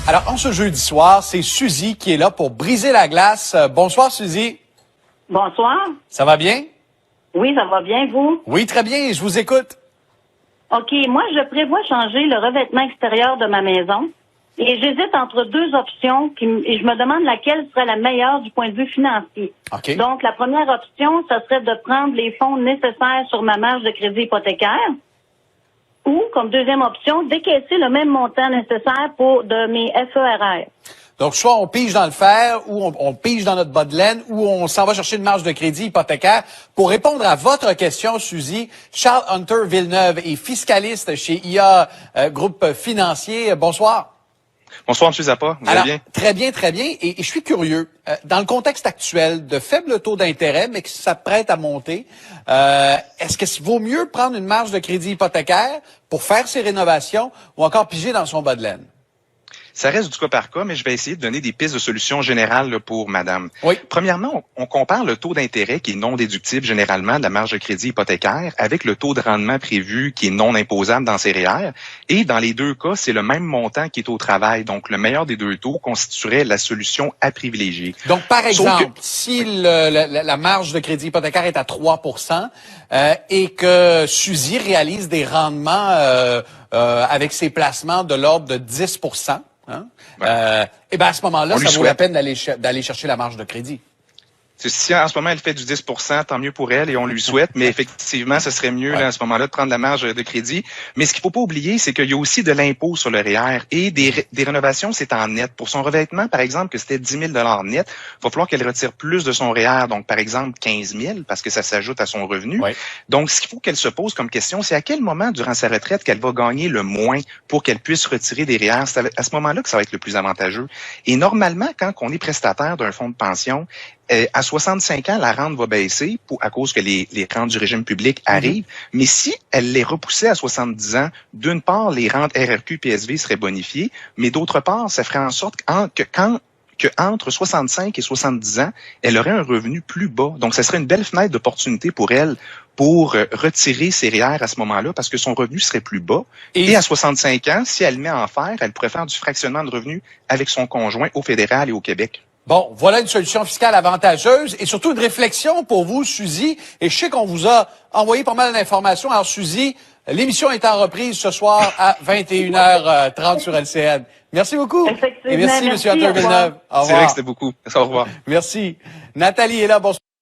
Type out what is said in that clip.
Alors, en ce jeudi soir, c'est Suzy qui est là pour briser la glace. Bonsoir, Suzy. Bonsoir. Ça va bien? Oui, ça va bien, vous? Oui, très bien. Je vous écoute. OK. Moi, je prévois changer le revêtement extérieur de ma maison. Et j'hésite entre deux options et je me demande laquelle serait la meilleure du point de vue financier. OK. Donc, la première option, ce serait de prendre les fonds nécessaires sur ma marge de crédit hypothécaire. Ou, comme deuxième option, décaisser le même montant nécessaire de mes FERR. Donc, soit on pige dans le fer, ou on pige dans notre bas de laine, ou on s'en va chercher une marge de crédit hypothécaire. Pour répondre à votre question, Suzy, Charles Hunter Villeneuve est fiscaliste chez IA Groupe Financier. Bonsoir. Bonsoir, M. Zappa. Vous allez bien? Très bien, très bien. Et je suis curieux, dans le contexte actuel de faible taux d'intérêt, mais que ça prête à monter, est-ce que vaut mieux prendre une marge de crédit hypothécaire pour faire ses rénovations ou encore piger dans son bas de laine? Ça reste du cas par cas, mais je vais essayer de donner des pistes de solutions générales là, pour madame. Oui. Premièrement, on compare le taux d'intérêt qui est non déductible généralement de la marge de crédit hypothécaire avec le taux de rendement prévu qui est non imposable dans ses REER. Et dans les deux cas, c'est le même montant qui est au travail. Donc, le meilleur des deux taux constituerait la solution à privilégier. Donc, par exemple, si la marge de crédit hypothécaire est à 3 et que Suzy réalise des rendements avec ses placements de l'ordre de 10 hein? Et ben à ce moment-là, ça vaut la peine d'aller chercher la marge de crédit. Si en ce moment elle fait du 10 tant mieux pour elle et on lui souhaite, mais effectivement, ce serait mieux là, à ce moment-là de prendre la marge de crédit. Mais ce qu'il faut pas oublier, c'est qu'il y a aussi de l'impôt sur le REER et des rénovations, c'est en net. Pour son revêtement, par exemple, que c'était 10 000 net, il va falloir qu'elle retire plus de son REER, donc par exemple 15 000, parce que ça s'ajoute à son revenu. Oui. Donc, ce qu'il faut qu'elle se pose comme question, c'est à quel moment durant sa retraite qu'elle va gagner le moins pour qu'elle puisse retirer des REER. C'est à ce moment-là que ça va être le plus avantageux. Et normalement, quand on est prestataire d'un fonds de pension, à 65 ans, la rente va baisser à cause que les rentes du régime public arrivent. Mais si elle les repoussait à 70 ans, d'une part, les rentes RRQ PSV seraient bonifiées, mais d'autre part, ça ferait en sorte que entre 65 et 70 ans, elle aurait un revenu plus bas. Donc, ça serait une belle fenêtre d'opportunité pour elle pour retirer ses REER à ce moment-là parce que son revenu serait plus bas. Et à 65 ans, si elle met en faire, elle pourrait faire du fractionnement de revenus avec son conjoint au fédéral et au Québec. Bon, voilà une solution fiscale avantageuse et surtout une réflexion pour vous, Suzy. Et je sais qu'on vous a envoyé pas mal d'informations. Alors, Suzy, l'émission est en reprise ce soir à 21h30 sur LCN. Merci beaucoup. Effectivement. Et merci, M. Hunter Villeneuve. Au revoir. C'est vrai que c'était beaucoup. Au revoir. Merci. Nathalie est là. Bonsoir.